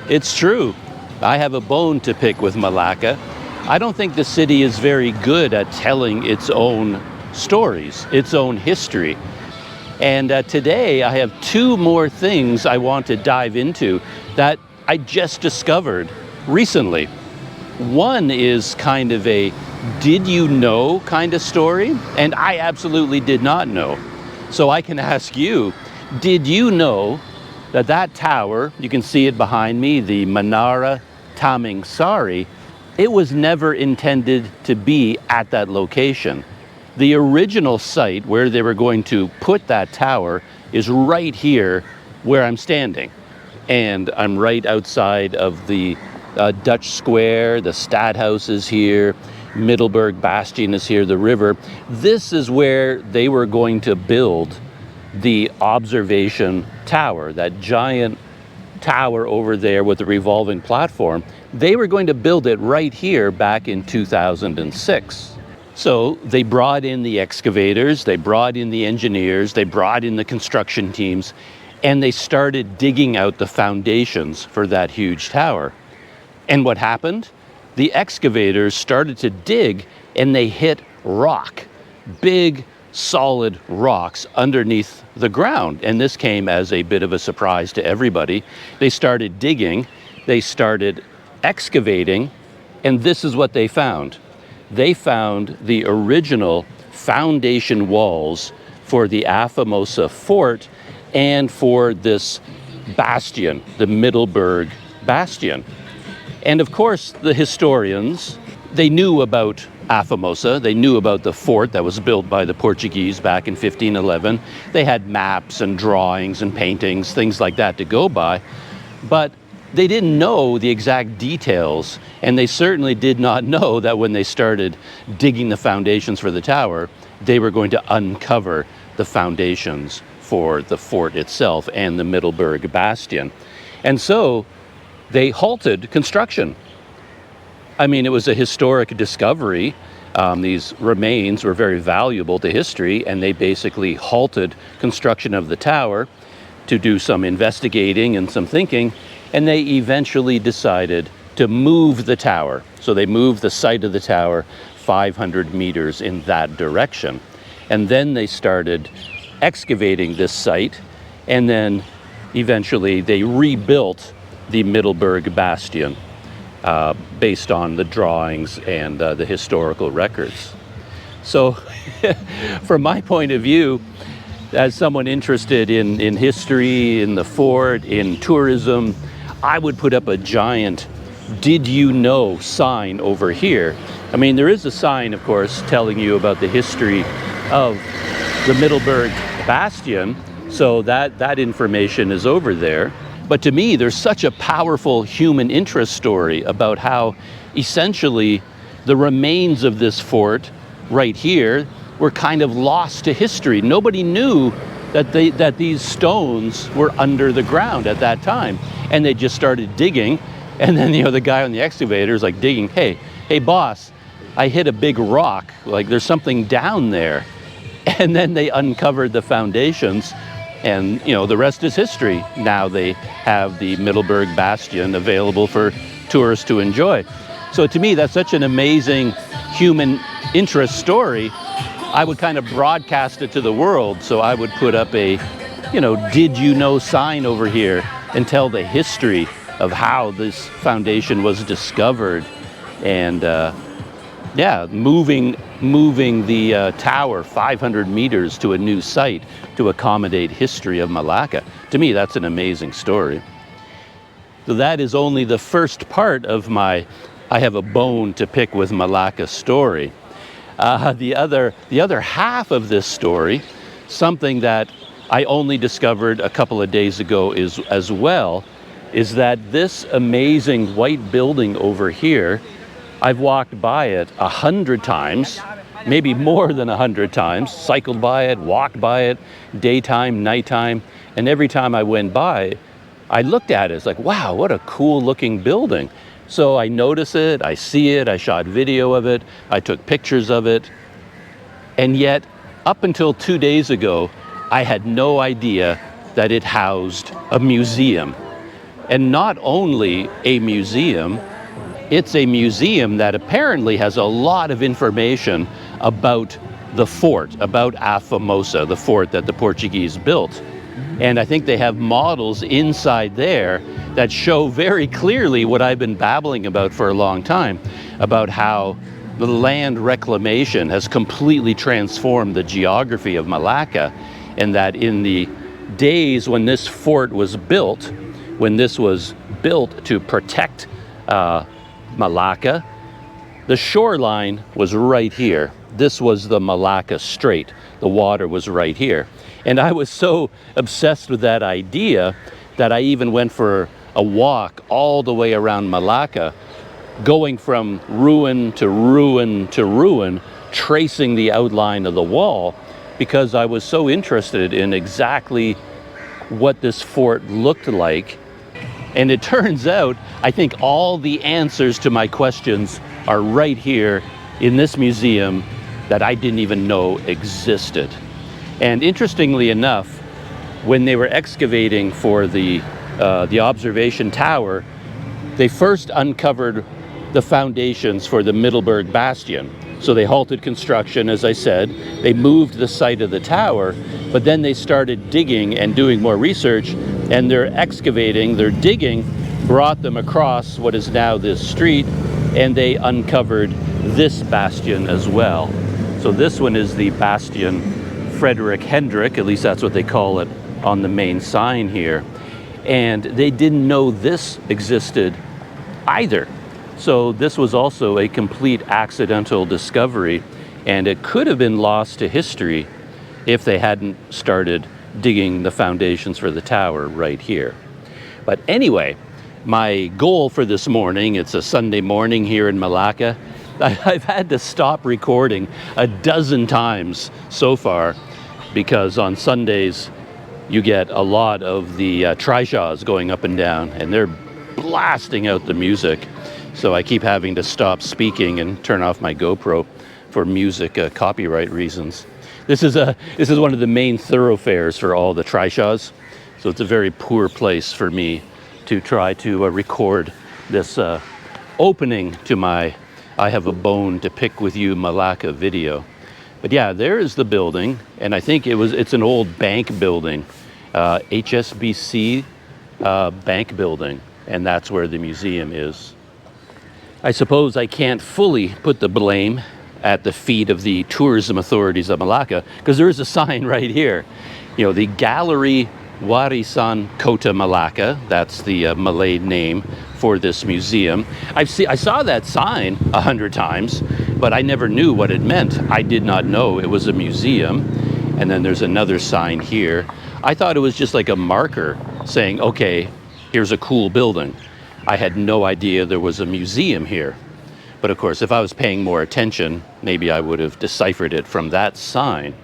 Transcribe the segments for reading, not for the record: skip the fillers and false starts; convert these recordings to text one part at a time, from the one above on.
It's true. I have a bone to pick with Melaka. I don't think the city is very good at telling its own stories, its own history. And today I have two more things I want to dive into that I just discovered recently. One is kind of a did you know kind of story, and I absolutely did not know. So I can ask you, did you know that that tower, you can see it behind me, the Menara Taming Sari, it was never intended to be at that location. The original site where they were going to put that tower is right here where I'm standing. And I'm right outside of the Dutch Square, the Stadhuis is here, Middelburg Bastion is here, the river. This is where they were going to build the observation tower, that giant tower over there with the revolving platform. They were going to build it right here back in 2006. So they brought in the excavators, they brought in the engineers, they brought in the construction teams, and they started digging out the foundations for that huge tower. And what happened? The excavators started to dig and they hit rock, big, solid rocks underneath the ground. And this came as a bit of a surprise to everybody. They started digging, they started excavating, and this is what they found. They found the original foundation walls for the Famosa fort and for this bastion, the Middelburg Bastion. And of course, the historians, they knew about Famosa. They knew about the fort that was built by the Portuguese back in 1511. They had maps and drawings and paintings, things like that to go by. But they didn't know the exact details, and they certainly did not know that when they started digging the foundations for the tower, they were going to uncover the foundations for the fort itself and the Middelburg Bastion. And so they halted construction. I mean, it was a historic discovery. These remains were very valuable to history, and they basically halted construction of the tower to do some investigating and some thinking, and they eventually decided to move the tower. So they moved the site of the tower 500 meters in that direction. And then they started excavating this site, and then eventually they rebuilt the Middelburg Bastion based on the drawings and the historical records. So from my point of view, as someone interested in history, in the fort, in tourism, I would put up a giant "Did you know" sign over here. I mean, there is a sign, of course, telling you about the history of the Middelburg Bastion, so that information is over there. But to me, there's such a powerful human interest story about how essentially the remains of this fort right here were kind of lost to history. Nobody knew that these stones were under the ground at that time. And they just started digging. And then, the guy on the excavator is like digging, hey boss, I hit a big rock, like there's something down there. And then they uncovered the foundations, and the rest is history. Now they have the Middelburg Bastion available for tourists to enjoy. So to me, that's such an amazing human interest story. I would kind of broadcast it to the world. So I would put up a, "Did you know" sign over here and tell the history of how this foundation was discovered, and moving the tower 500 meters to a new site to accommodate history of Melaka. To me, that's an amazing story. So that is only the first part of my I have a bone to pick with Melaka story. The other half of this story, something that I only discovered a couple of days ago is that this amazing white building over here, I've walked by it 100 times, maybe more than 100 times, cycled by it, walked by it, daytime, nighttime, and every time I went by, I looked at it. It's like, wow, what a cool looking building. So I notice it, I see it, I shot video of it, I took pictures of it, and yet up until 2 days ago, I had no idea that it housed a museum. And not only a museum, it's a museum that apparently has a lot of information about the fort, about Famosa, the fort that the Portuguese built. And I think they have models inside there that show very clearly what I've been babbling about for a long time, about how the land reclamation has completely transformed the geography of Malacca, and that in the days when this fort was built, when this was built to protect Malacca, the shoreline was right here. This was the Malacca Strait. The water was right here. And I was so obsessed with that idea that I even went for a walk all the way around Malacca, going from ruin to ruin to ruin, tracing the outline of the wall, because I was so interested in exactly what this fort looked like. And it turns out, I think all the answers to my questions are right here in this museum that I didn't even know existed. And interestingly enough, when they were excavating for the observation tower, they first uncovered the foundations for the Middelburg Bastion. So they halted construction, as I said. They moved the site of the tower, but then they started digging and doing more research, and their digging brought them across what is now this street, and they uncovered this bastion as well. So this one is the Bastion Frederick Hendrik, at least that's what they call it on the main sign here. And they didn't know this existed either. So this was also a complete accidental discovery, and it could have been lost to history if they hadn't started digging the foundations for the tower right here. But anyway, my goal for this morning, it's a Sunday morning here in Malacca. I've had to stop recording a dozen times so far, because on Sundays you get a lot of the trishaws going up and down, and they're blasting out the music. So I keep having to stop speaking and turn off my GoPro for music copyright reasons. This is one of the main thoroughfares for all the trishaws, so it's a very poor place for me to try to record this opening to my I Have a Bone to Pick with You Malacca video. But yeah, there is the building, and I think it's an old bank building, HSBC bank building, and that's where the museum is. I suppose I can't fully put the blame at the feet of the tourism authorities of Malacca, because there is a sign right here. You know, the Gallery Warisan Kota Malacca, that's the Malay name for this museum. I saw that sign 100 times, but I never knew what it meant. I did not know it was a museum. And then there's another sign here. I thought it was just like a marker saying, okay, here's a cool building. I had no idea there was a museum here. But of course, if I was paying more attention, maybe I would have deciphered it from that sign.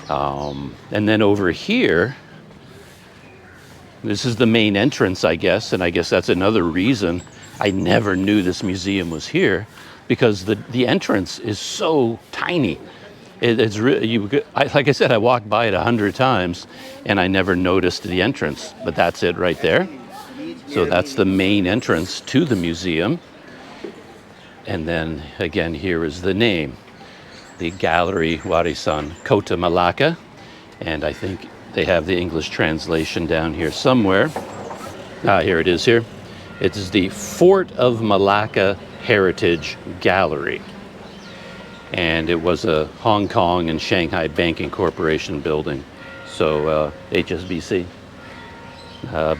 And then over here, this is the main entrance, I guess, and I guess that's another reason I never knew this museum was here, because the entrance is so tiny. It's really, like I said, I walked by it 100 times, and I never noticed the entrance, but that's it right there. So that's the main entrance to the museum. And then again, here is the name, the Gallery Warisan Kota Malacca. And I think they have the English translation down here somewhere. Here it is here. It is the Fort of Malacca Heritage Gallery. And it was a Hong Kong and Shanghai Banking Corporation building. So HSBC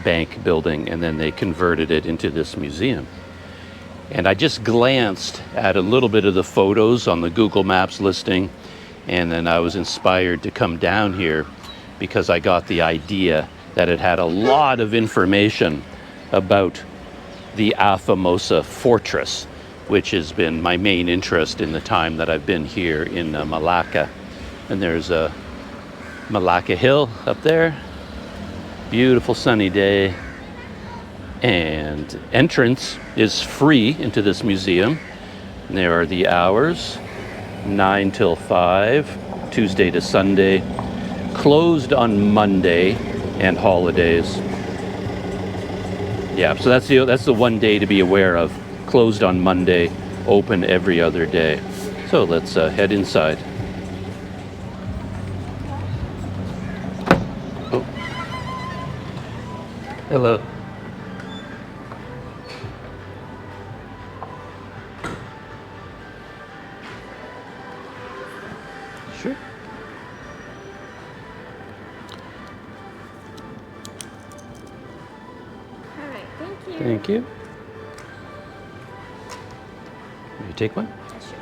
bank building, and then they converted it into this museum. And I just glanced at a little bit of the photos on the Google Maps listing, and then I was inspired to come down here because I got the idea that it had a lot of information about the Famosa fortress, which has been my main interest in the time that I've been here in Malacca. And there's a Malacca Hill up there. Beautiful sunny day. And entrance is free into this museum. And there are the hours, 9 till 5, Tuesday to Sunday, closed on Monday and holidays. Yeah, so that's the one day to be aware of. Closed on Monday, open every other day. So let's head inside. Oh, hello. Sure. All right, thank you. Thank you. Will you take one? Sure.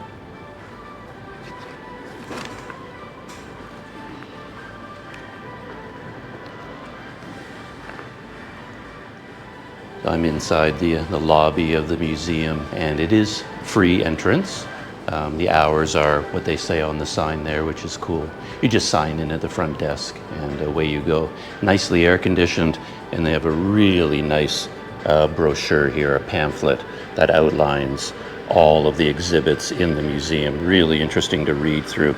I'm inside the lobby of the museum, and it is free entrance. The hours are what they say on the sign there, which is cool. You just sign in at the front desk, and away you go. Nicely air conditioned, and they have a really nice brochure here, a pamphlet that outlines all of the exhibits in the museum. Really interesting to read through.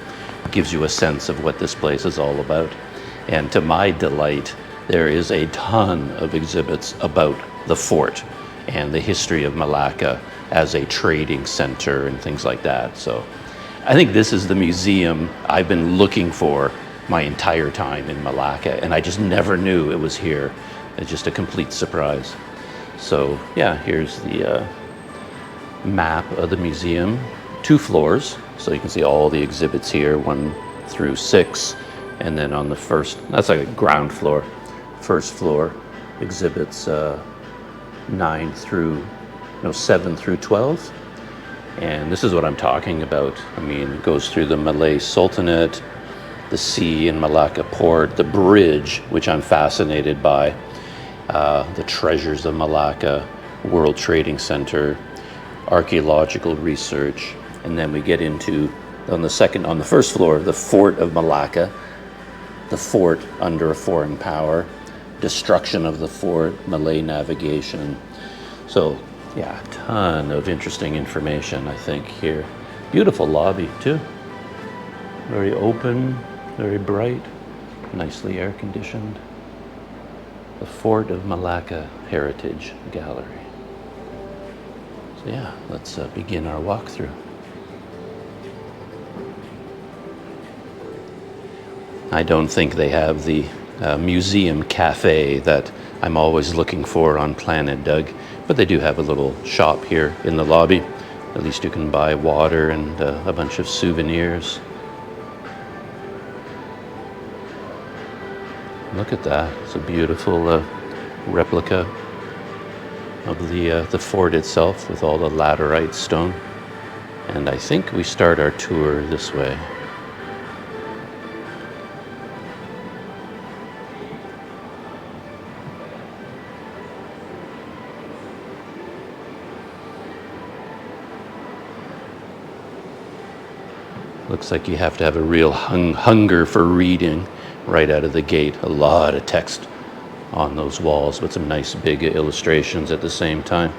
Gives you a sense of what this place is all about. And to my delight, there is a ton of exhibits about the fort and the history of Melaka as a trading center and things like that. So I think this is the museum I've been looking for my entire time in Melaka, and I just never knew it was here. It's just a complete surprise. So yeah, here's the map of the museum. 2 floors, so you can see all the exhibits here, 1 through 6. And then on the first, that's like a ground floor. First floor exhibits 7 through 12. And this is what I'm talking about. I mean, it goes through the Malay Sultanate, the sea in Malacca Port, the bridge, which I'm fascinated by, the treasures of Malacca, World Trading Center, archaeological research, and then we get into, on the first floor, the Fort of Malacca, the fort under a foreign power, destruction of the fort, Malay navigation. So yeah, a ton of interesting information, I think, here. Beautiful lobby too. Very open, very bright, nicely air conditioned. The Fort of Malacca Heritage Gallery. So yeah, let's begin our walkthrough. I don't think they have the museum cafe that I'm always looking for on Planet Doug, but they do have a little shop here in the lobby. At least you can buy water and a bunch of souvenirs. Look at that. It's a beautiful replica of the fort itself with all the laterite stone. And I think we start our tour this way. Looks like you have to have a real hunger for reading right out of the gate. A lot of text on those walls, but some nice big illustrations at the same time.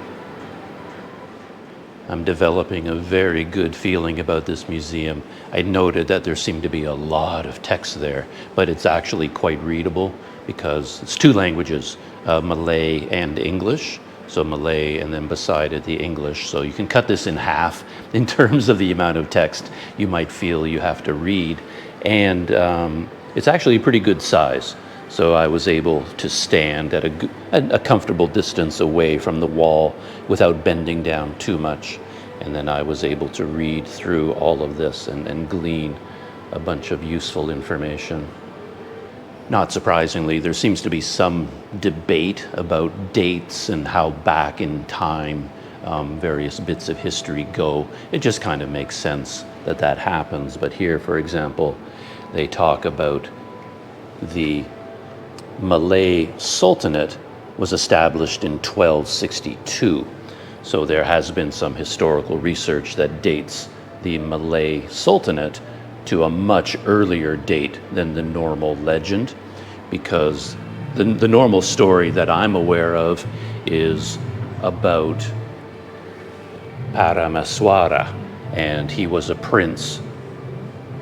I'm developing a very good feeling about this museum. I noted that there seemed to be a lot of text there, but it's actually quite readable because it's 2 languages, Malay and English. So Malay and then beside it the English. So you can cut this in half in terms of the amount of text you might feel you have to read. And it's actually a pretty good size. So I was able to stand at a comfortable distance away from the wall without bending down too much. And then I was able to read through all of this and glean a bunch of useful information. Not surprisingly, there seems to be some debate about dates and how back in time various bits of history go. It just kind of makes sense that that happens. But here, for example, they talk about the Malay Sultanate was established in 1262. So there has been some historical research that dates the Malay Sultanate to a much earlier date than the normal legend, because the normal story that I'm aware of is about Paramaswara, and he was a prince.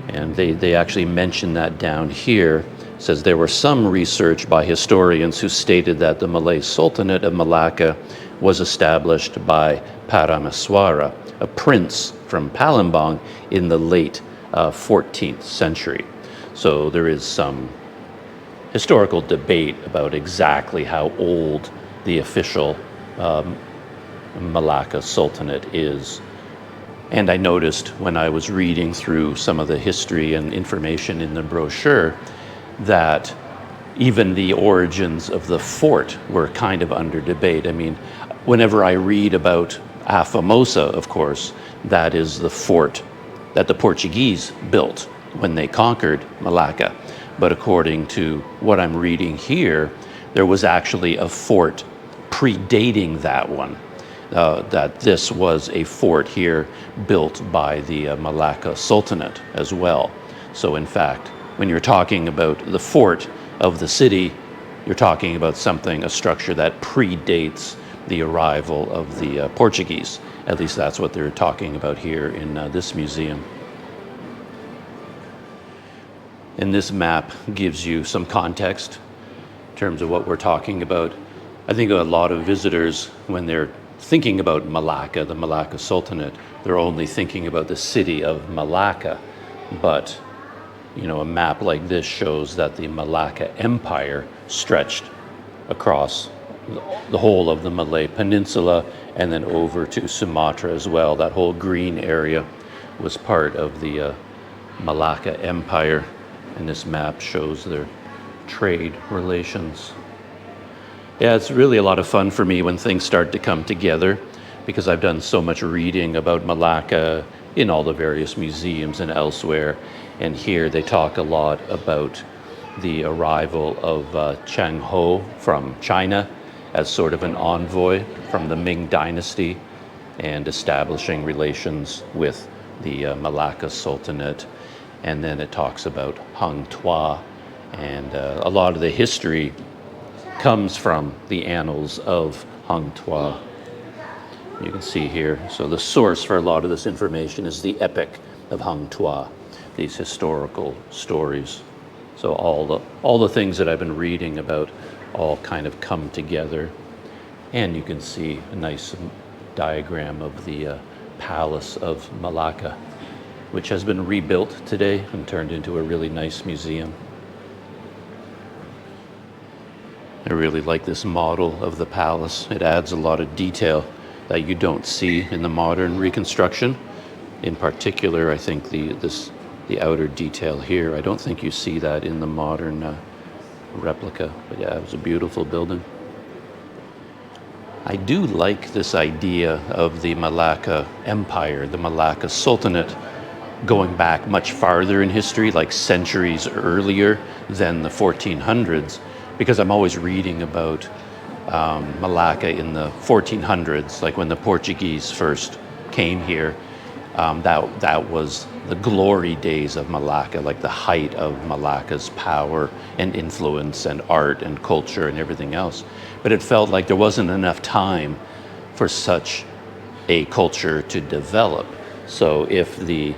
And they actually mention that down here, says there was some research by historians who stated that the Malay Sultanate of Malacca was established by Parameswara, a prince from Palembang in the late 14th century. So there is some historical debate about exactly how old the official Malacca Sultanate is. And I noticed when I was reading through some of the history and information in the brochure that even the origins of the fort were kind of under debate. I mean, whenever I read about Famosa, of course, that is the fort that the Portuguese built when they conquered Malacca. But according to what I'm reading here, there was actually a fort predating that one, that this was a fort here built by the Malacca Sultanate as well. So in fact, when you're talking about the fort of the city, you're talking about something, a structure that predates the arrival of the Portuguese. At least that's what they're talking about here in this museum. And this map gives you some context in terms of what we're talking about. I think a lot of visitors, when they're thinking about Malacca, the Malacca Sultanate, they're only thinking about the city of Malacca. But, you know, a map like this shows that the Malacca Empire stretched across the whole of the Malay Peninsula and then over to Sumatra as well. That whole green area was part of the Malacca Empire. And this map shows their trade relations. Yeah, it's really a lot of fun for me when things start to come together, because I've done so much reading about Malacca in all the various museums and elsewhere. And here they talk a lot about the arrival of Chang Ho from China as sort of an envoy from the Ming Dynasty and establishing relations with the Malacca Sultanate. And then it talks about Hang Tuah, and a lot of the history comes from the annals of Hang Tuah. You can see here, so the source for a lot of this information is the Epic of Hang Tuah, these historical stories. So all the things that I've been reading about all kind of come together. And you can see a nice diagram of the Palace of Malacca, which has been rebuilt today and turned into a really nice museum. I really like this model of the palace. It adds a lot of detail that you don't see in the modern reconstruction. In particular, I think the outer detail here, I don't think you see that in the modern replica. But yeah, it was a beautiful building. I do like this idea of the Malacca Empire, the Malacca Sultanate, going back much farther in history, like centuries earlier than the 1400s, because I'm always reading about Malacca in the 1400s, like when the Portuguese first came here. That was the glory days of Malacca, like the height of Malacca's power and influence and art and culture and everything else. But it felt like there wasn't enough time for such a culture to develop. So if the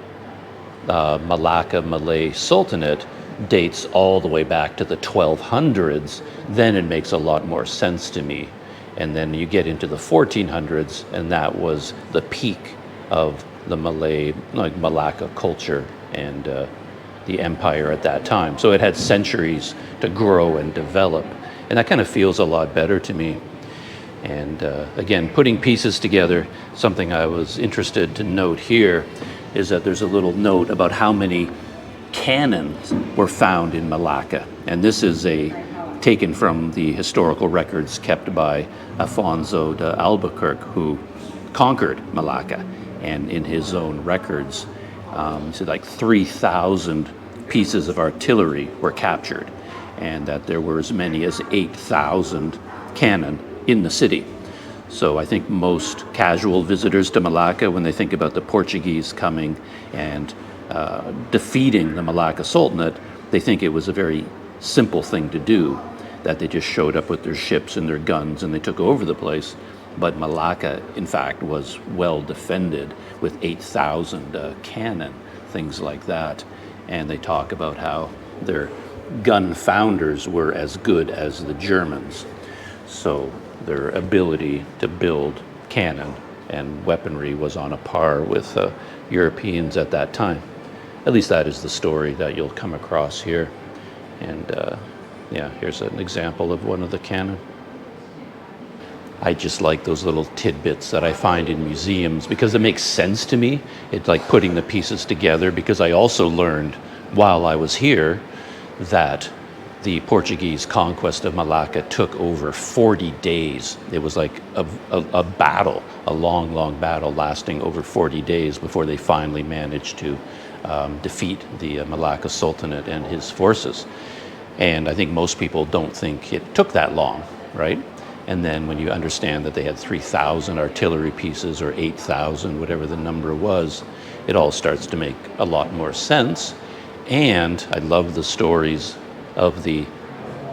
Malacca Malay Sultanate dates all the way back to the 1200s, then it makes a lot more sense to me. And then you get into the 1400s, and that was the peak of the Malay, like Malacca culture and the empire at that time. So it had centuries to grow and develop, and that kind of feels a lot better to me. And again, putting pieces together, something I was interested to note here is that there's a little note about how many cannons were found in Malacca. And this is taken from the historical records kept by Afonso de Albuqurque, who conquered Malacca. And in his own records, he said like 3,000 pieces of artillery were captured, and that there were as many as 8,000 cannon in the city. So I think most casual visitors to Malacca, when they think about the Portuguese coming and defeating the Malacca Sultanate, they think it was a very simple thing to do, that they just showed up with their ships and their guns and they took over the place. But Malacca, in fact, was well defended with 8,000 cannon, things like that. And they talk about how their gun founders were as good as the Germans. So their ability to build cannon and weaponry was on a par with Europeans at that time. At least that is the story that you'll come across here. And yeah, here's an example of one of the cannon. I just like those little tidbits that I find in museums because it makes sense to me. It's like putting the pieces together, because I also learned while I was here that the Portuguese conquest of Malacca took over 40 days. It was like a battle, a long, long battle lasting over 40 days before they finally managed to defeat the Malacca Sultanate and his forces. And I think most people don't think it took that long, right? And then when you understand that they had 3,000 artillery pieces or 8,000, whatever the number was, it all starts to make a lot more sense. And I love the stories of the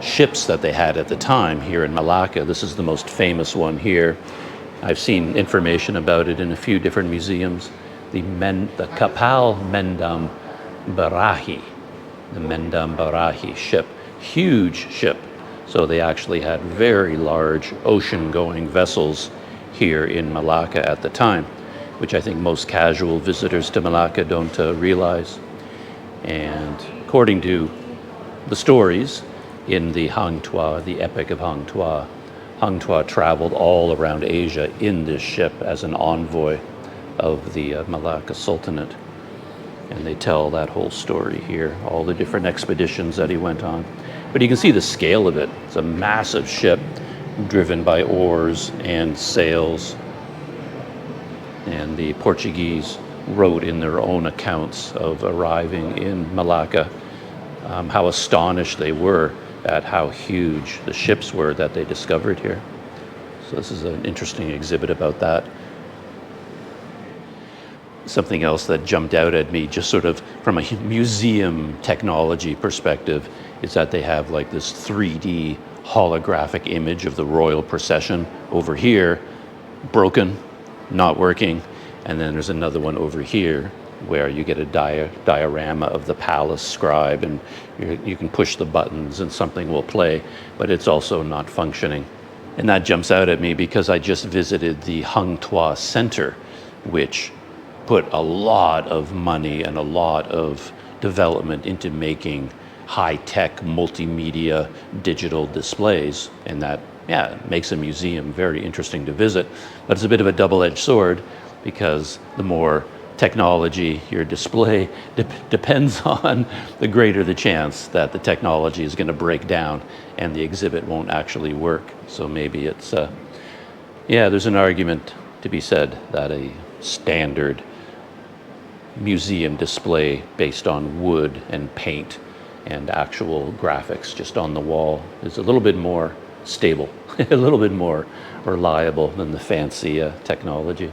ships that they had at the time here in Malacca. This is the most famous one here. I've seen information about it in a few different museums. The Kapal Mendam Barahi, the Mendam Barahi ship, huge ship. So they actually had very large ocean-going vessels here in Malacca at the time, which I think most casual visitors to Malacca don't realize. And according to the stories in the Hang Tuah, the Epic of Hang Tuah traveled all around Asia in this ship as an envoy of the Malacca Sultanate. And they tell that whole story here, all the different expeditions that he went on. But you can see the scale of it. It's a massive ship driven by oars and sails. And the Portuguese wrote in their own accounts of arriving in Malacca how astonished they were at how huge the ships were that they discovered here. So this is an interesting exhibit about that. Something else that jumped out at me, just sort of from a museum technology perspective, is that they have like this 3D holographic image of the royal procession over here, broken, not working, and then there's another one over here where you get a diorama of the palace scribe, and you can push the buttons and something will play, but it's also not functioning. And that jumps out at me because I just visited the Hang Tuah Center, which put a lot of money and a lot of development into making high-tech multimedia digital displays, and that, yeah, makes a museum very interesting to visit. But it's a bit of a double-edged sword, because the more technology your display depends on, the greater the chance that the technology is going to break down and the exhibit won't actually work. So maybe it's, yeah, there's an argument to be said that a standard museum display based on wood and paint and actual graphics just on the wall is a little bit more stable, a little bit more reliable than the fancy technology.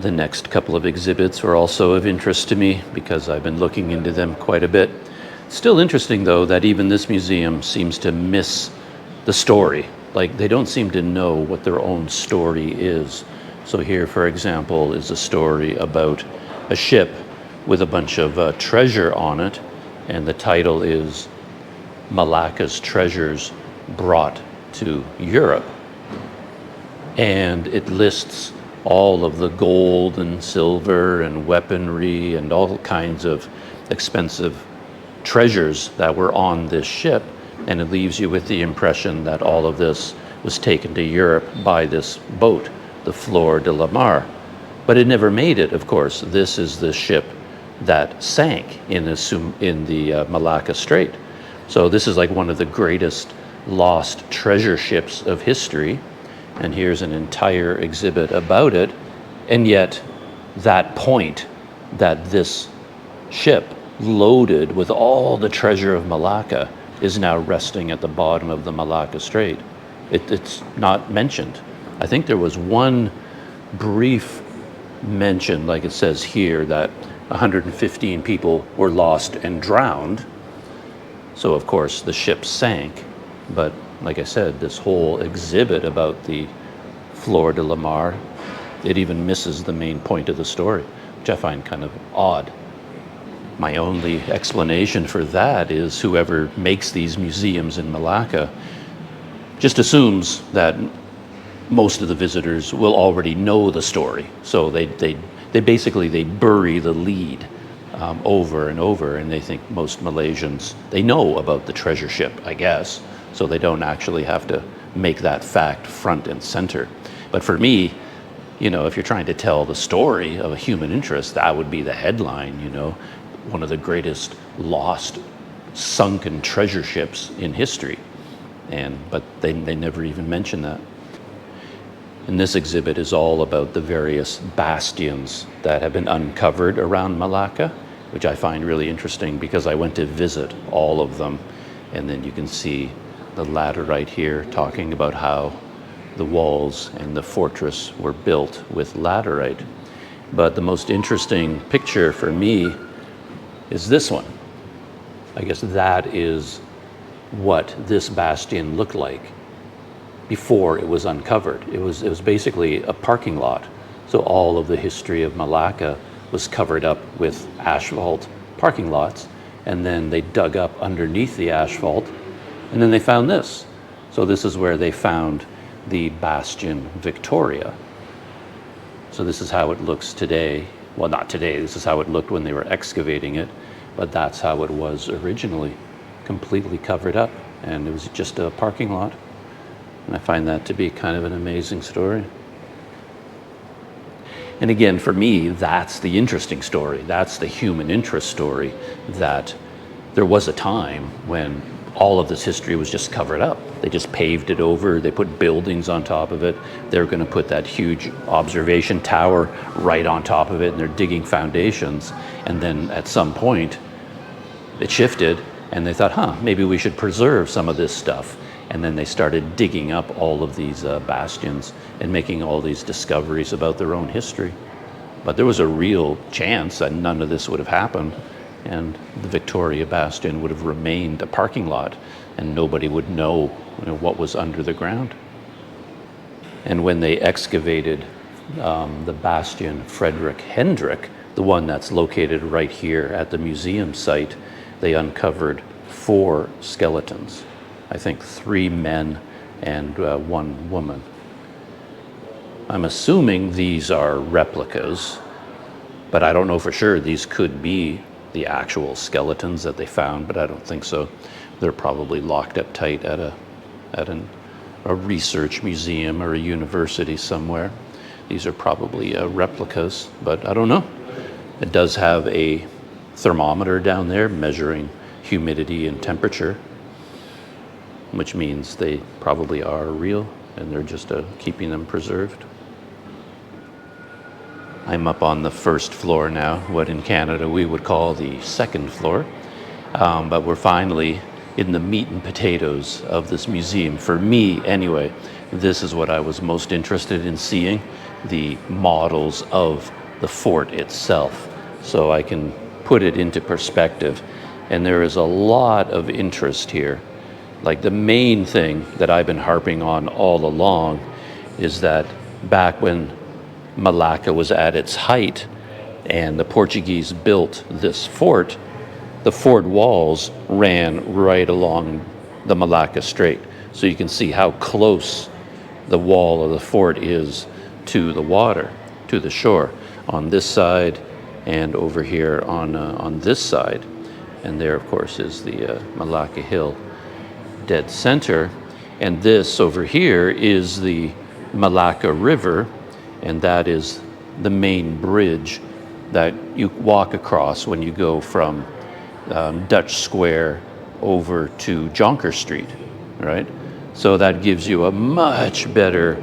The next couple of exhibits are also of interest to me because I've been looking into them quite a bit. Still interesting, though, that even this museum seems to miss the story. Like, they don't seem to know what their own story is. So here, for example, is a story about a ship with a bunch of treasure on it, and the title is Malacca's Treasures Brought to Europe. And it lists all of the gold and silver and weaponry and all kinds of expensive treasures that were on this ship, and it leaves you with the impression that all of this was taken to Europe by this boat, the Flor de la Mar. But it never made it, of course. This is the ship that sank in the Malacca Strait. So this is like one of the greatest lost treasure ships of history. And here's an entire exhibit about it. And yet, that point that this ship loaded with all the treasure of Malacca is now resting at the bottom of the Malacca Strait. It's not mentioned. I think there was one brief mention, like it says here, that 115 people were lost and drowned. So, of course, the ship sank. But like I said, this whole exhibit about the Flor de la Mar, it even misses the main point of the story, which I find kind of odd. My only explanation for that is whoever makes these museums in Malacca just assumes that most of the visitors will already know the story. So they basically they bury the lead over and over, and they think most Malaysians, they know about the treasure ship, I guess, so they don't actually have to make that fact front and center. But for me, you know, if you're trying to tell the story of a human interest, that would be the headline, you know, one of the greatest lost, sunken treasure ships in history. But they never even mention that. And this exhibit is all about the various bastions that have been uncovered around Malacca, which I find really interesting because I went to visit all of them. And then you can see the ladder right here talking about how the walls and the fortress were built with laterite. But the most interesting picture for me is this one. I guess that is what this bastion looked like before it was uncovered. It was basically a parking lot. So all of the history of Malacca was covered up with asphalt parking lots, and then they dug up underneath the asphalt, and then they found this. So this is where they found the Bastion Victoria. So this is how it looks today. Well, not today, this is how it looked when they were excavating it, but that's how it was originally, completely covered up, and it was just a parking lot. And I find that to be kind of an amazing story. And again, for me, that's the interesting story. That's the human interest story, that there was a time when all of this history was just covered up. They just paved it over, they put buildings on top of it. They're going to put that huge observation tower right on top of it, and they're digging foundations. And then at some point, it shifted, and they thought, maybe we should preserve some of this stuff. And then they started digging up all of these bastions and making all these discoveries about their own history. But there was a real chance that none of this would have happened, and the Victoria Bastion would have remained a parking lot, and nobody would know, what was under the ground. And when they excavated the Bastion Frederick Hendrik, the one that's located right here at the museum site, they uncovered 4 skeletons. I think 3 men and 1 woman. I'm assuming these are replicas, but I don't know for sure. These could be the actual skeletons that they found, but I don't think so. They're probably locked up tight at a research museum or a university somewhere. These are probably replicas, but I don't know. It does have a thermometer down there measuring humidity and temperature, which means they probably are real, and they're just keeping them preserved. I'm up on the first floor now, what in Canada we would call the second floor, but we're finally in the meat and potatoes of this museum. For me, anyway, this is what I was most interested in seeing, the models of the fort itself, so I can put it into perspective. And there is a lot of interest here. Like, the main thing that I've been harping on all along is that back when Malacca was at its height and the Portuguese built this fort, the fort walls ran right along the Malacca Strait. So you can see how close the wall of the fort is to the water, to the shore, on this side and over here on this side. And there, of course, is the Malacca Hill dead center. And this over here is the Malacca River, and that is the main bridge that you walk across when you go from Dutch Square over to Jonker Street, right? So that gives you a much better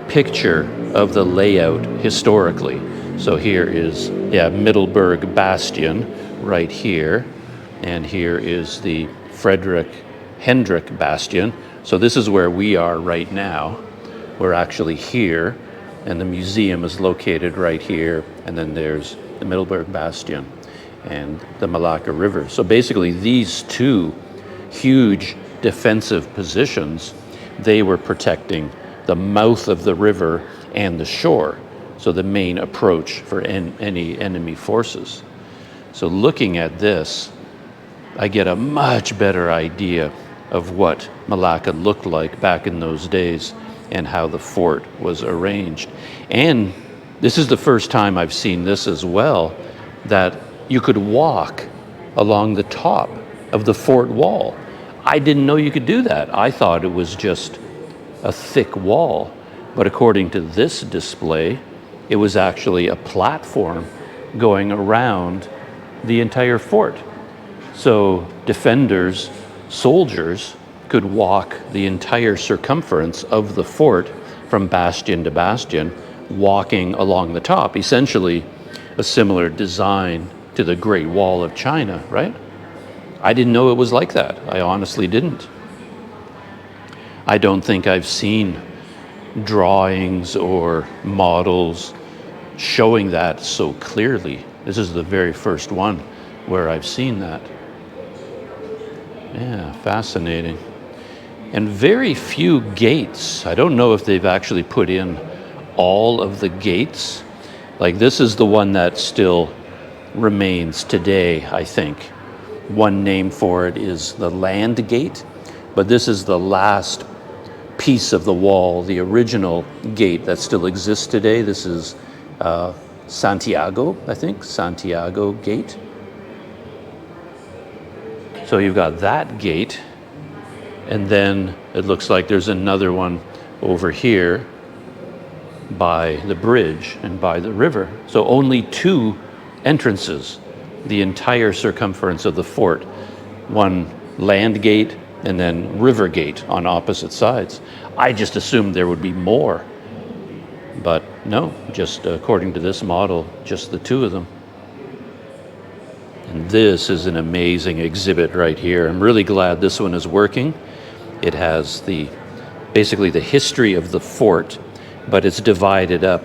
picture of the layout historically. So here is, Middelburg Bastion right here, and here is the Frederick Hendrik Bastion. So this is where we are right now. We're actually here, and the museum is located right here, and then there's the Middelburg Bastion and the Malacca River. So basically these 2 huge defensive positions, they were protecting the mouth of the river and the shore, so the main approach for any enemy forces. So looking at this, I get a much better idea of what Malacca looked like back in those days and how the fort was arranged. And this is the first time I've seen this as well, that you could walk along the top of the fort wall. I didn't know you could do that. I thought it was just a thick wall. But according to this display, it was actually a platform going around the entire fort. So defenders, soldiers, could walk the entire circumference of the fort from bastion to bastion, walking along the top, essentially a similar design to the Great Wall of China, right? I didn't know it was like that. I honestly didn't. I don't think I've seen drawings or models showing that so clearly. This is the very first one where I've seen that. Yeah, fascinating. And very few gates. I don't know if they've actually put in all of the gates. Like this is the one that still remains today, I think. One name for it is the Land Gate, but this is the last piece of the wall, the original gate that still exists today. This is Santiago, I think, Santiago Gate. So you've got that gate, and then it looks like there's another one over here by the bridge and by the river. So only two entrances, the entire circumference of the fort. One land gate and then river gate on opposite sides. I just assumed there would be more, but no, just according to this model, just the two of them. And this is an amazing exhibit right here. I'm really glad this one is working. It has basically the history of the fort, but it's divided up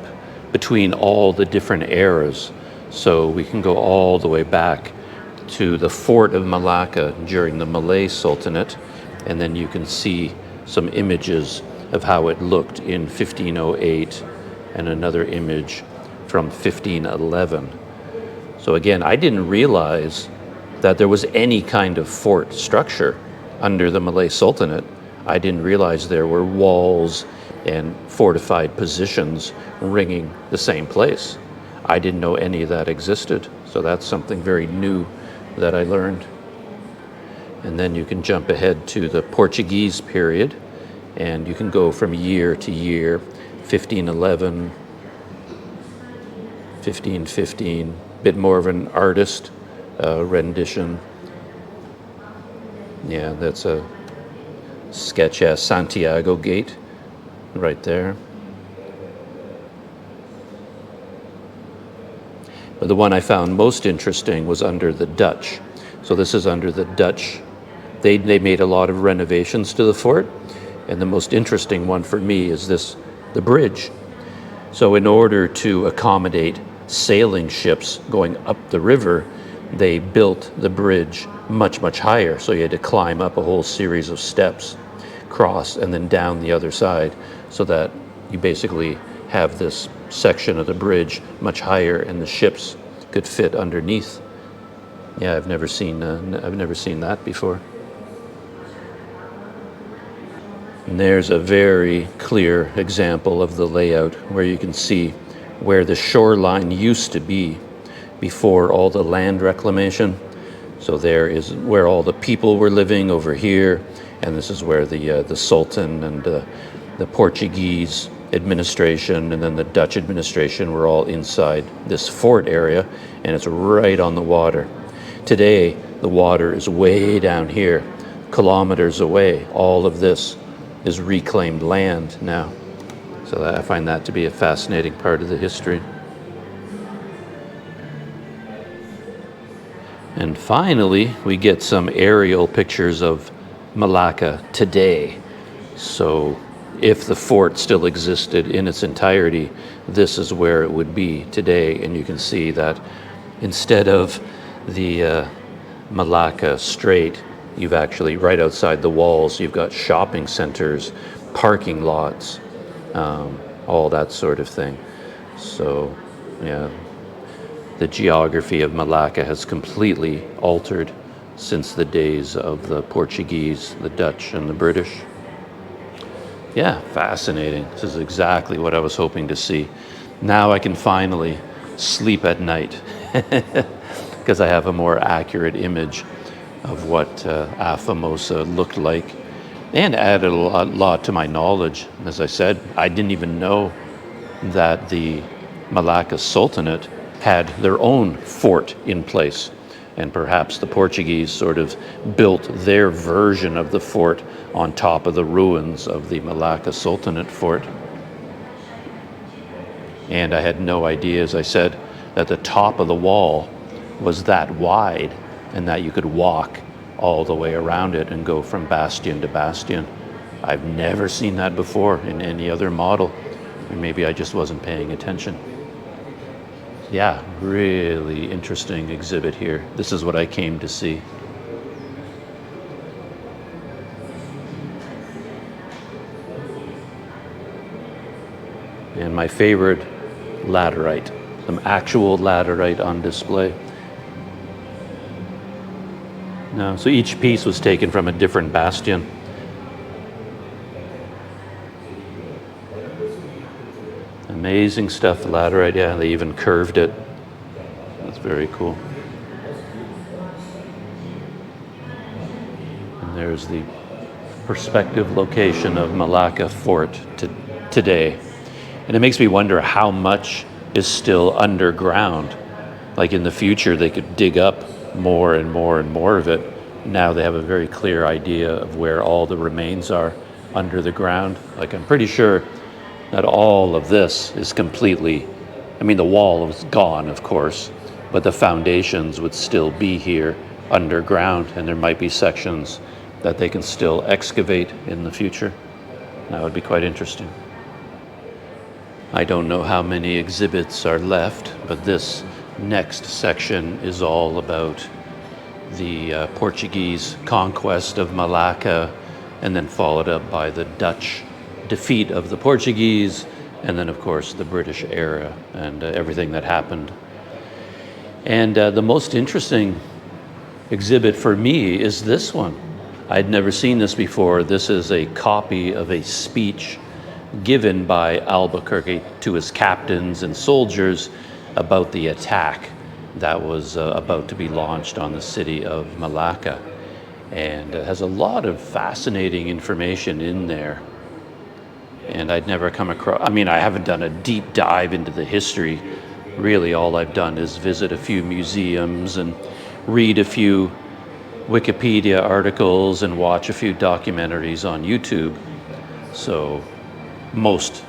between all the different eras. So we can go all the way back to the fort of Malacca during the Malay Sultanate, and then you can see some images of how it looked in 1508 and another image from 1511. So again, I didn't realize that there was any kind of fort structure under the Malay Sultanate. I didn't realize there were walls and fortified positions ringing the same place. I didn't know any of that existed. So that's something very new that I learned. And then you can jump ahead to the Portuguese period, and you can go from year to year, 1511, 1515, bit more of an artist rendition. Yeah, that's a sketch as Santiago Gate right there. But the one I found most interesting was under the Dutch. So this is under the Dutch. They made a lot of renovations to the fort, and the most interesting one for me is the bridge. So in order to accommodate sailing ships going up the river, they built the bridge much, much higher. So you had to climb up a whole series of steps, cross, and then down the other side, so that you basically have this section of the bridge much higher and the ships could fit underneath. Yeah, I've never seen that before. And there's a very clear example of the layout where you can see where the shoreline used to be before all the land reclamation. So there is where all the people were living over here, and this is where the Sultan and the Portuguese administration and then the Dutch administration were all inside this fort area, and it's right on the water. Today, the water is way down here, kilometers away. All of this is reclaimed land now. So I find that to be a fascinating part of the history. And finally, we get some aerial pictures of Malacca today. So if the fort still existed in its entirety, this is where it would be today. And you can see that instead of the Malacca Strait, you've actually, right outside the walls, you've got shopping centers, parking lots, all that sort of thing. So, yeah, the geography of Malacca has completely altered since the days of the Portuguese, the Dutch, and the British. Yeah, fascinating. This is exactly what I was hoping to see. Now I can finally sleep at night because I have a more accurate image of what Famosa looked like, and added a lot to my knowledge. As I said, I didn't even know that the Malacca Sultanate had their own fort in place, and perhaps the Portuguese sort of built their version of the fort on top of the ruins of the Malacca Sultanate fort. And I had no idea, as I said, that the top of the wall was that wide and that you could walk all the way around it and go from bastion to bastion. I've never seen that before in any other model, or maybe I just wasn't paying attention. Yeah, really interesting exhibit here. This is what I came to see. And my favorite, laterite, some actual laterite on display. No, so each piece was taken from a different bastion. Amazing stuff, the laterite. Yeah, they even curved it. That's very cool. And there's the perspective location of Malacca Fort today. And it makes me wonder how much is still underground. Like in the future, they could dig up more and more and more of it. Now they have a very clear idea of where all the remains are under the ground. Like I'm pretty sure that all of this is completely, I mean, the wall was gone, of course, but the foundations would still be here underground, and there might be sections that they can still excavate in the future. That would be quite interesting. I don't know how many exhibits are left, but this next section is all about the Portuguese conquest of Malacca, and then followed up by the Dutch defeat of the Portuguese, and then of course the British era and everything that happened. And the most interesting exhibit for me is this one. I'd never seen this before. This is a copy of a speech given by Albuqurque to his captains and soldiers about the attack that was about to be launched on the city of Malacca. And it has a lot of fascinating information in there. And I'd never come across, I mean, I haven't done a deep dive into the history. Really, all I've done is visit a few museums and read a few Wikipedia articles and watch a few documentaries on YouTube. So most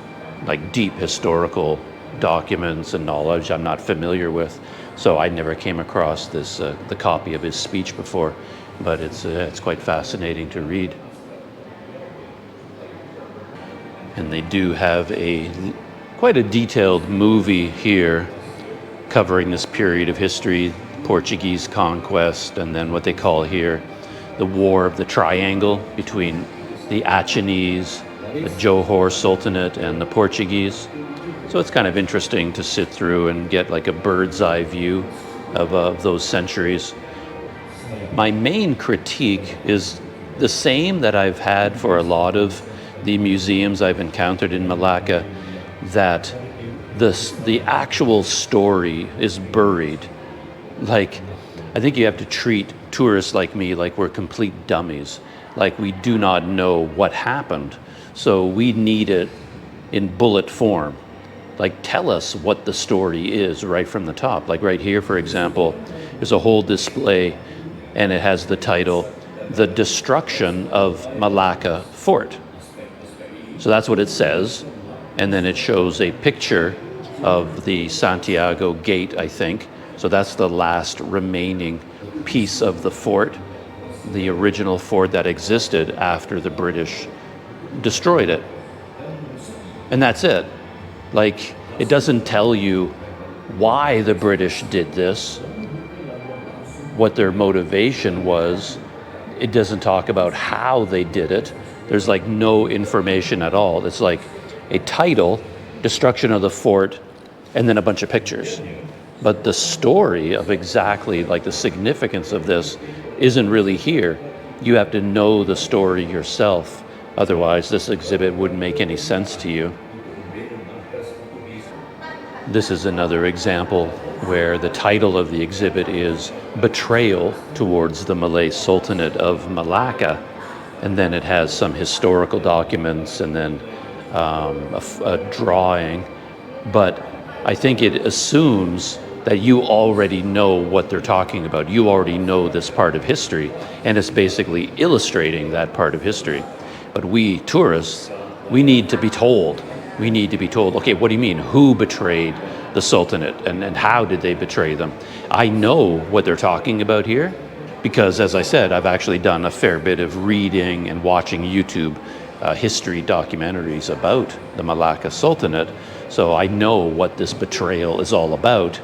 like deep historical documents and knowledge I'm not familiar with. So I never came across this, the copy of his speech before, but it's quite fascinating to read. And they do have quite a detailed movie here covering this period of history, Portuguese conquest, and then what they call here the War of the Triangle between the Achinese, the Johor Sultanate, and the Portuguese. So it's kind of interesting to sit through and get like a bird's eye view of those centuries. My main critique is the same that I've had for a lot of the museums I've encountered in Malacca, that the actual story is buried. Like, I think you have to treat tourists like me like we're complete dummies. Like we do not know what happened. So we need it in bullet form. Like tell us what the story is right from the top. Like right here, for example, there's a whole display and it has the title, The Destruction of Malacca Fort. So that's what it says. And then it shows a picture of the Santiago Gate, I think. So that's the last remaining piece of the fort, the original fort that existed after the British destroyed it. And that's it. Like, it doesn't tell you why the British did this, what their motivation was. It doesn't talk about how they did it. There's like no information at all. It's like a title, destruction of the fort, and then a bunch of pictures. But the story of exactly like the significance of this isn't really here. You have to know the story yourself. Otherwise, this exhibit wouldn't make any sense to you. This is another example where the title of the exhibit is Betrayal Towards the Malay Sultanate of Malacca. And then it has some historical documents and then a drawing. But I think it assumes that you already know what they're talking about. You already know this part of history. And it's basically illustrating that part of history. But we tourists, we need to be told. We need to be told, okay, what do you mean? Who betrayed the Sultanate and how did they betray them? I know what they're talking about here because, as I said, I've actually done a fair bit of reading and watching YouTube history documentaries about the Malacca Sultanate. So I know what this betrayal is all about,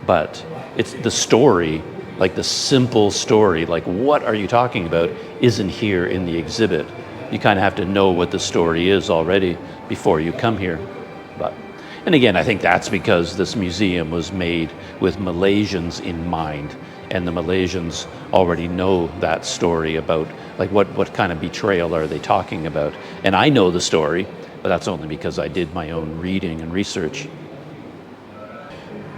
but it's the story, like the simple story, like what are you talking about, isn't here in the exhibit. You kind of have to know what the story is already before you come here. And again, I think that's because this museum was made with Malaysians in mind, and the Malaysians already know that story about like what kind of betrayal are they talking about. And I know the story, but that's only because I did my own reading and research.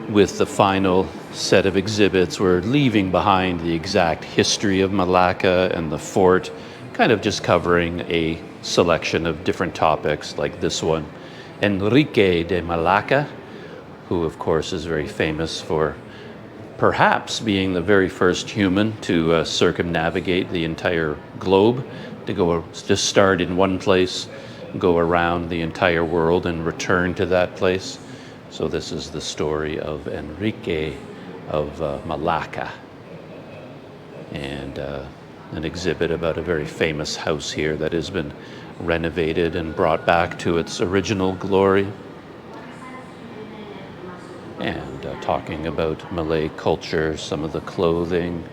With the final set of exhibits, we're leaving behind the exact history of Malacca and the fort, kind of just covering a selection of different topics like this one. Enrique de Malacca, who of course is very famous for perhaps being the very first human to circumnavigate the entire globe, to start in one place, go around the entire world and return to that place. So this is the story of Enrique of Malacca, and an exhibit about a very famous house here that has been renovated and brought back to its original glory. And talking about Malay culture, some of the clothing,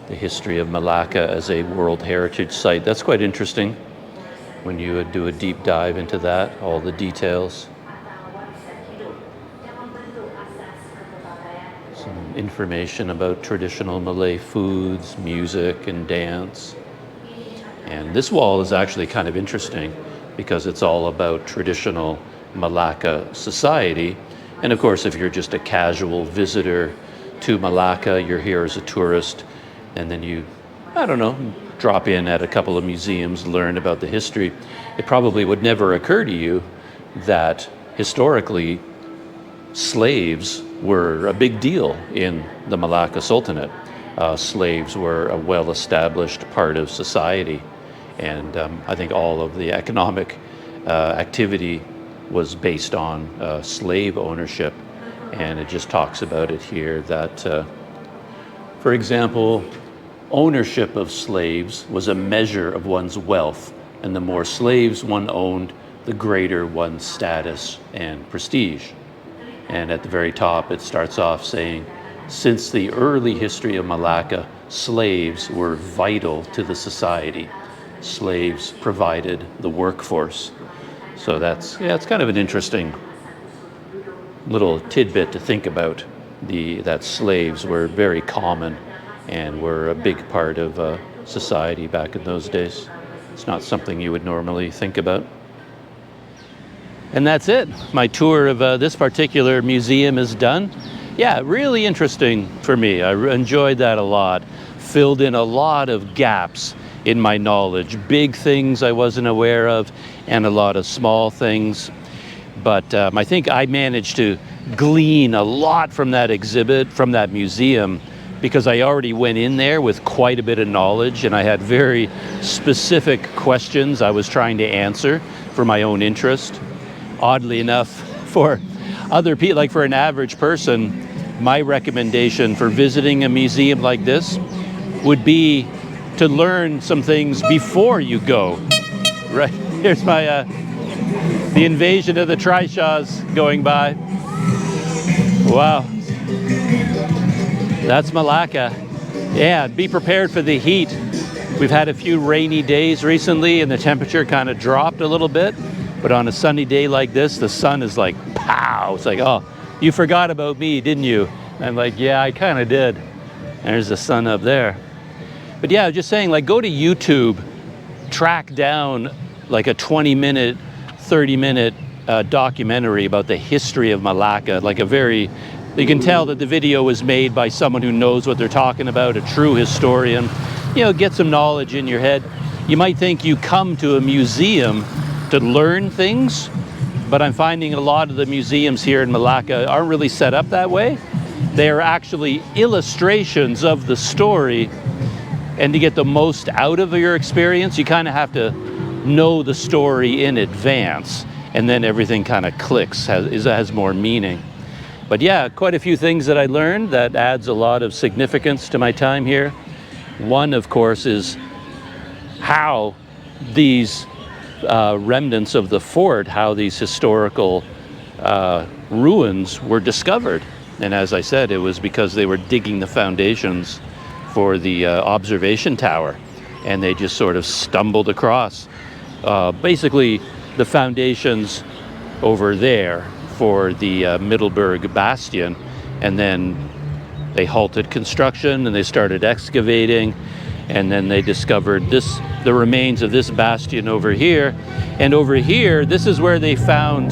the history of Malacca as a World Heritage Site. That's quite interesting when you would do a deep dive into that, all the details. Some information about traditional Malay foods, music, and dance. And this wall is actually kind of interesting because it's all about traditional Malacca society. And of course, if you're just a casual visitor to Malacca, you're here as a tourist, and then you, I don't know, drop in at a couple of museums, learn about the history, it probably would never occur to you that historically slaves were a big deal in the Malacca Sultanate. Slaves were a well-established part of society. And I think all of the economic activity was based on slave ownership. And it just talks about it here that, for example, ownership of slaves was a measure of one's wealth. And the more slaves one owned, the greater one's status and prestige. And at the very top, it starts off saying, since the early history of Malacca, slaves were vital to the society. Slaves provided the workforce. So it's kind of an interesting little tidbit to think about, that slaves were very common and were a big part of society back in those days. It's not something you would normally think about. And that's it. My tour of this particular museum is done. Yeah, really interesting for me. I enjoyed that a lot. Filled in a lot of gaps in my knowledge. Big things I wasn't aware of and a lot of small things. But I think I managed to glean a lot from that exhibit, from that museum, because I already went in there with quite a bit of knowledge and I had very specific questions I was trying to answer for my own interest. Oddly enough, for other people, like for an average person, my recommendation for visiting a museum like this would be to learn some things before you go. Right, here's my the invasion of the trishaws going by. Wow, that's Malacca. Yeah, be prepared for the heat. We've had a few rainy days recently and the temperature kind of dropped a little bit. But on a sunny day like this, the sun is like, pow! It's like, oh, you forgot about me, didn't you? I'm like, yeah, I kind of did. There's the sun up there. But yeah, I was just saying, like, go to YouTube, track down like a 20-minute, 30-minute documentary about the history of Melaka. Like you can tell that the video was made by someone who knows what they're talking about, a true historian. You know, get some knowledge in your head. You might think you come to a museum to learn things, but I'm finding a lot of the museums here in Melaka aren't really set up that way. They are actually illustrations of the story, and to get the most out of your experience, you kind of have to know the story in advance, and then everything kind of clicks, has more meaning. But yeah, quite a few things that I learned that adds a lot of significance to my time here. One, of course, is how these remnants of the fort, how these historical ruins were discovered. And as I said, it was because they were digging the foundations for the observation tower, and they just sort of stumbled across basically the foundations over there for the Middelburg Bastion, and then they halted construction and they started excavating, and then they discovered the remains of this bastion over here. And over here, this is where they found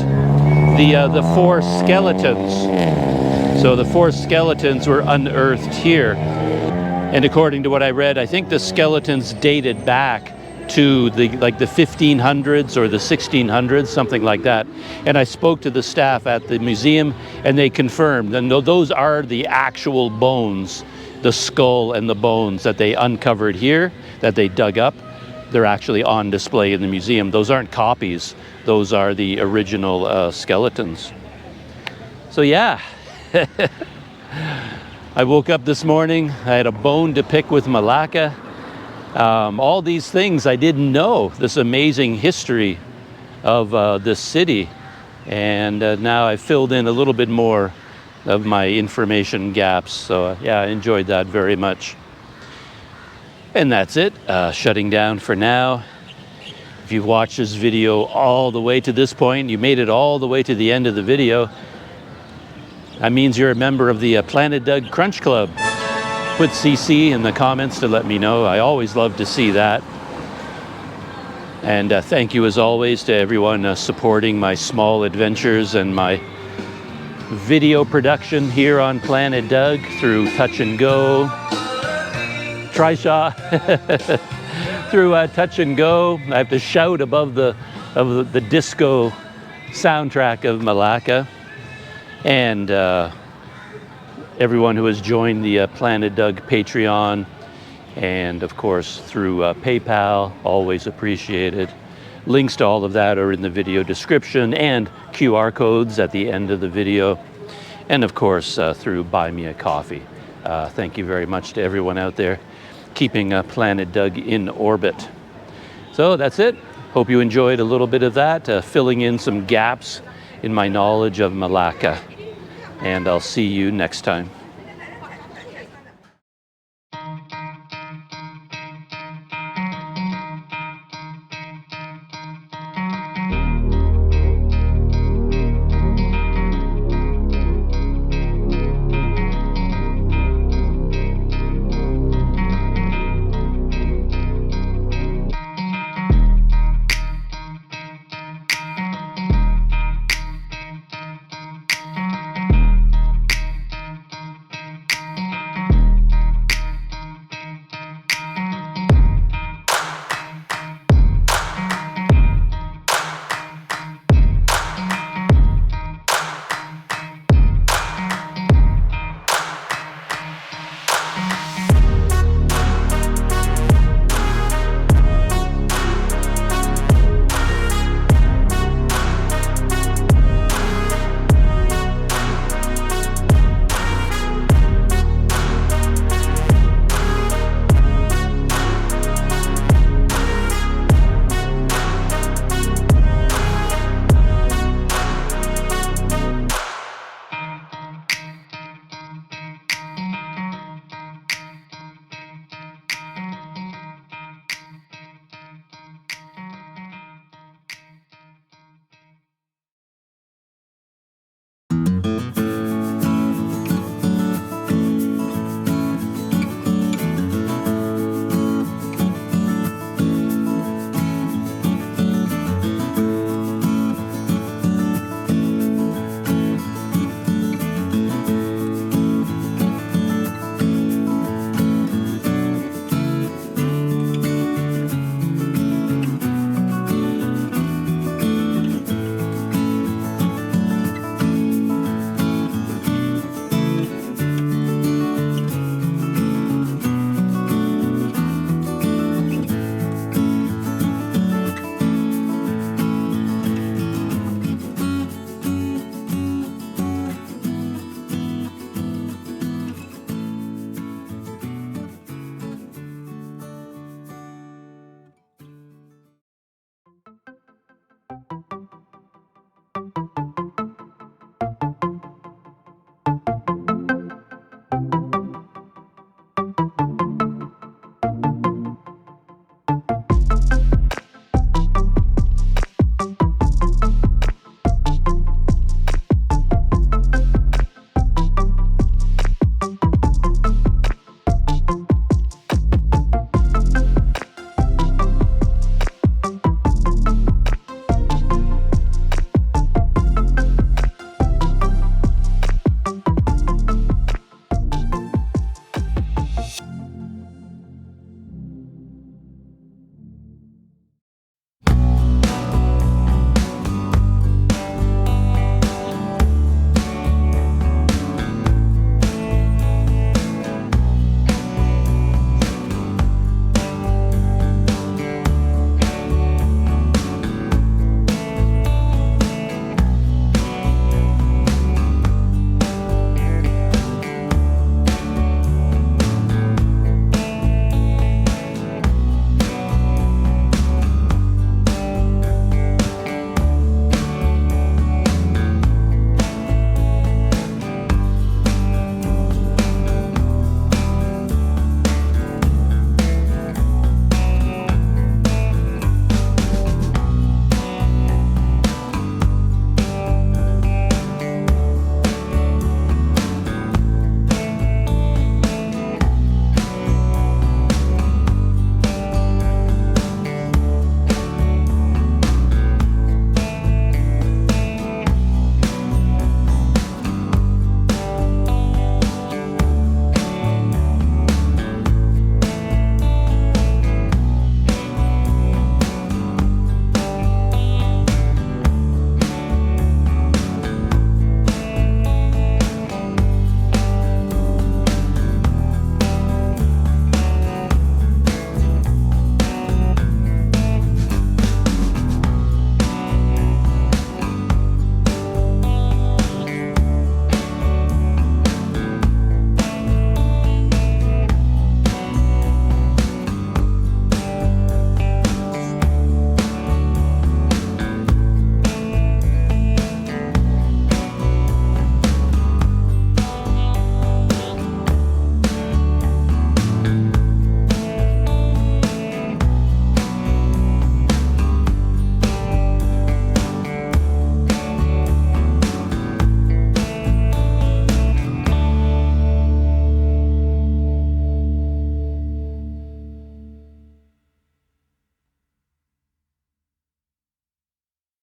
the 4 skeletons. So the 4 skeletons were unearthed here. And according to what I read, I think the skeletons dated back to the 1500s or the 1600s, something like that. And I spoke to the staff at the museum, and they confirmed, and those are the actual bones, the skull and the bones that they uncovered here, that they dug up. They're actually on display in the museum. Those aren't copies. Those are the original skeletons. So yeah, I woke up this morning, I had a bone to pick with Melaka. All these things I didn't know, this amazing history of this city. And now I filled in a little bit more of my information gaps. So yeah, I enjoyed that very much. And that's it, shutting down for now. If you've watched this video all the way to this point, you made it all the way to the end of the video, that means you're a member of the Planet Doug Crunch Club. Put CC in the comments to let me know. I always love to see that. And thank you as always to everyone supporting my small adventures and my video production here on Planet Doug through Touch and Go, Trishaw, through Touch and Go. I have to shout above the disco soundtrack of Melaka. And everyone who has joined the Planet Doug Patreon, and of course through PayPal, always appreciated. Links to all of that are in the video description, and QR codes at the end of the video. And of course through Buy Me a Coffee. Thank you very much to everyone out there keeping Planet Doug in orbit. So that's it. Hope you enjoyed a little bit of that, filling in some gaps in my knowledge of Melaka. And I'll see you next time.